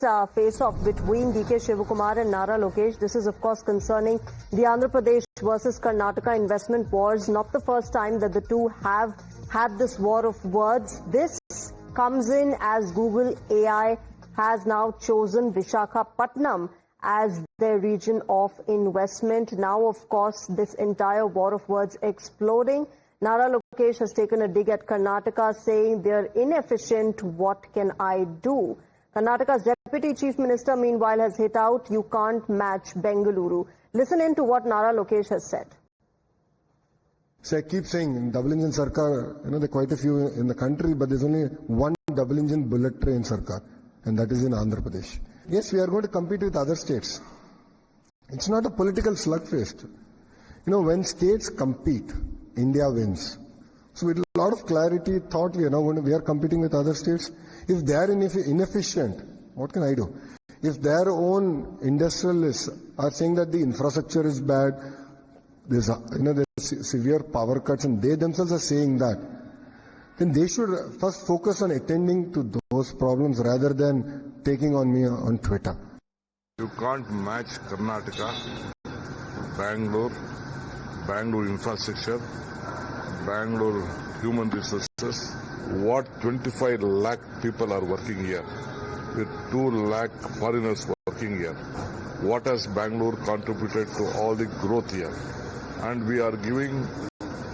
face-off between DK Shivakumar and Nara Lokesh. This is, of course, concerning the Andhra Pradesh versus Karnataka investment wars. Not the first time that the two have had this war of words. This comes in as Google AI has now chosen Visakhapatnam as their region of investment. Now, of course, this entire war of words exploding. Nara Lokesh has taken a dig at Karnataka, saying they're inefficient. What can I do? Karnataka's Deputy Chief Minister, meanwhile, has hit out, you can't match Bengaluru. Listen in to what Nara Lokesh has said. So I keep saying, in double engine Sarkar, there are quite a few in the country, but there's only one double engine bullet train Sarkar, and that is in Andhra Pradesh. Yes, we are going to compete with other states. It's not a political slugfest. When states compete, India wins. So with a lot of clarity, thought we are competing with other states. If they are inefficient, what can I do? If their own industrialists are saying that the infrastructure is bad, there's severe power cuts, and they themselves are saying that, then they should first focus on attending to those problems rather than taking on me on Twitter. You can't match Karnataka, Bangalore infrastructure, Bangalore human resources. What 25 lakh people are working here, with 2 lakh foreigners working here. What has Bangalore contributed to all the growth here? And we are giving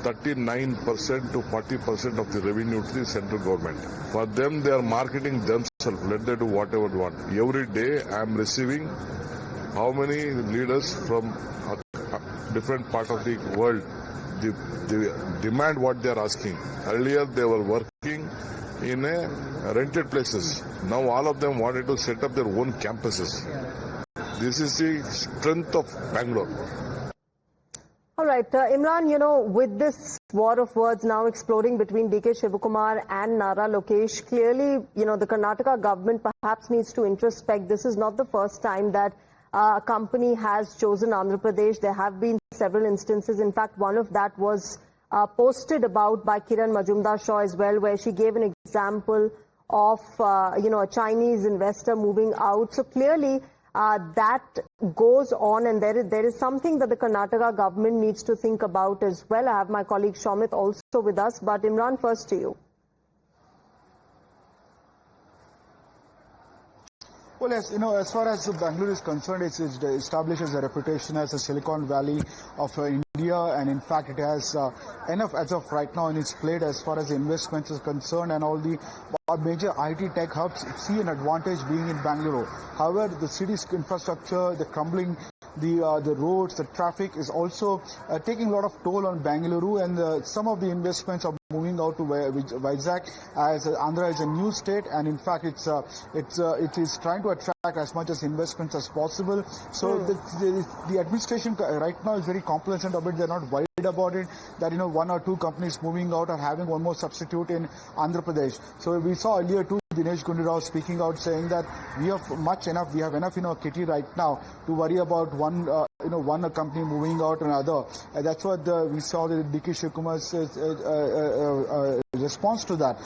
39% to 40% of the revenue to the central government. For them, they are marketing themselves. Let them do whatever they want. Every day, I am receiving how many leaders from different part of the world. They demand what they are asking. Earlier, they were working in rented places. Now, all of them wanted to set up their own campuses. This is the strength of Bangalore. All right, Imran, with this war of words now exploding between DK Shivakumar and Nara Lokesh, clearly, the Karnataka government perhaps needs to introspect. This is not the first time that a company has chosen Andhra Pradesh. There have been several instances. In fact, one of that was posted about by Kiran Majumdar-Shaw as well, where she gave an example of, a Chinese investor moving out. So clearly, that goes on, and there is something that the Karnataka government needs to think about as well. I have my colleague Shomit also with us, but Imran, first to you. Well, yes, as far as Bangalore is concerned, it establishes a reputation as a Silicon Valley of India, and in fact, it has enough as of right now in its plate as far as investments is concerned, and all the major IT tech hubs see an advantage being in Bangalore. However, the city's infrastructure, the crumbling, the roads, the traffic is also taking a lot of toll on Bengaluru, and some of the investments are moving out to Vizag, as Andhra is a new state, and in fact it is trying to attract as much as investments as possible. So the administration right now is very complacent of it. They're not worried about it, that one or two companies moving out or having one more substitute in Andhra Pradesh. So we saw earlier too Dinesh Gundurao speaking out, saying that we have enough in our kitty right now to worry about one company moving out another. That's what we saw the DK Shivakumar's response to that,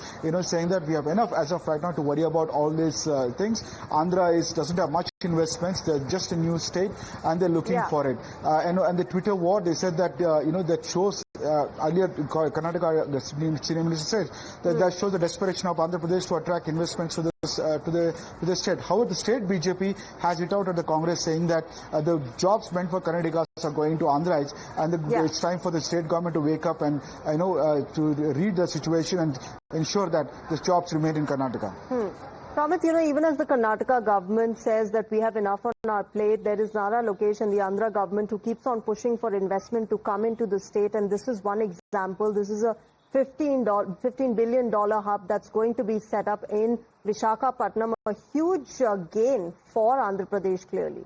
saying that we have enough as of right now to worry about all these things. Andhra doesn't have much investments. They're just a new state, and they're looking for it. And the Twitter war, they said that that shows earlier Karnataka, the senior minister said that shows the desperation of Andhra Pradesh to attract investments to the state. However, the state BJP has it out at the Congress, saying that the jobs meant for Karnataka are going to Andhra, and it's time for the state government to wake up and to read the situation and ensure that the jobs remain in Karnataka. Amit, even as the Karnataka government says that we have enough on our plate, there is Nara Lokesh and the Andhra government who keeps on pushing for investment to come into the state, and this is one example. This is a $15 billion hub that's going to be set up in Visakhapatnam, a huge gain for Andhra Pradesh, clearly.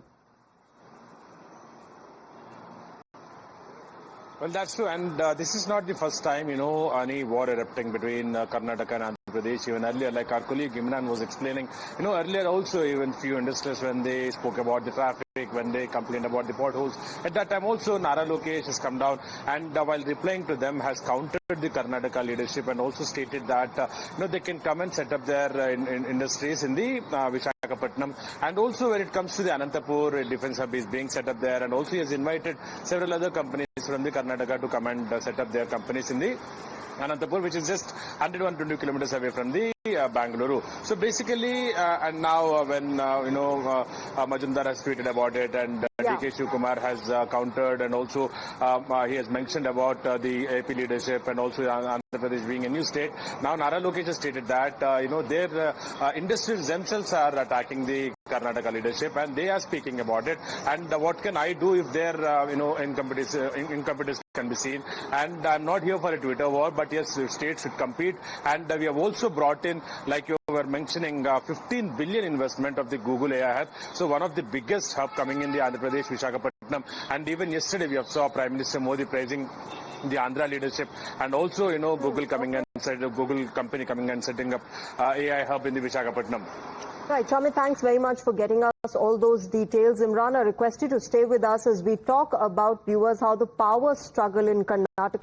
Well, that's true, and this is not the first time, any war erupting between Karnataka and Andhra Pradesh. Even earlier, like our colleague Imran was explaining, earlier also even few industries, when they spoke about the traffic, traffic, when they complained about the potholes. At that time also, Nara Lokesh has come down and while replying to them has countered the Karnataka leadership and also stated that they can come and set up their industries in the Visakhapatnam. And also when it comes to the Anantapur defense hub is being set up there, and also he has invited several other companies from the Karnataka to come and set up their companies in the Anantapur, which is just 120 kilometers away from the Bengaluru. So basically, and now when Majumdar has tweeted about it, and DK Shivakumar has countered, and also he has mentioned about the AP leadership and also Andhra Pradesh being a new state. Now Nara Lokesh has stated that their industries themselves are attacking the Karnataka leadership, and they are speaking about it. And what can I do if their incompetence can be seen? And I'm not here for a Twitter war, but yes, states should compete. And we have also brought in, like you were mentioning, 15 billion investment of the Google AI hub. So one of the biggest hub coming in the Andhra Pradesh, Visakhapatnam. And even yesterday we have saw Prime Minister Modi praising the Andhra leadership, and also Google coming and Google company coming and setting up AI hub in the Visakhapatnam. Right, Shamit, thanks very much for getting us all those details. Imran, I request you to stay with us as we talk about, viewers, how the power struggle in Karnataka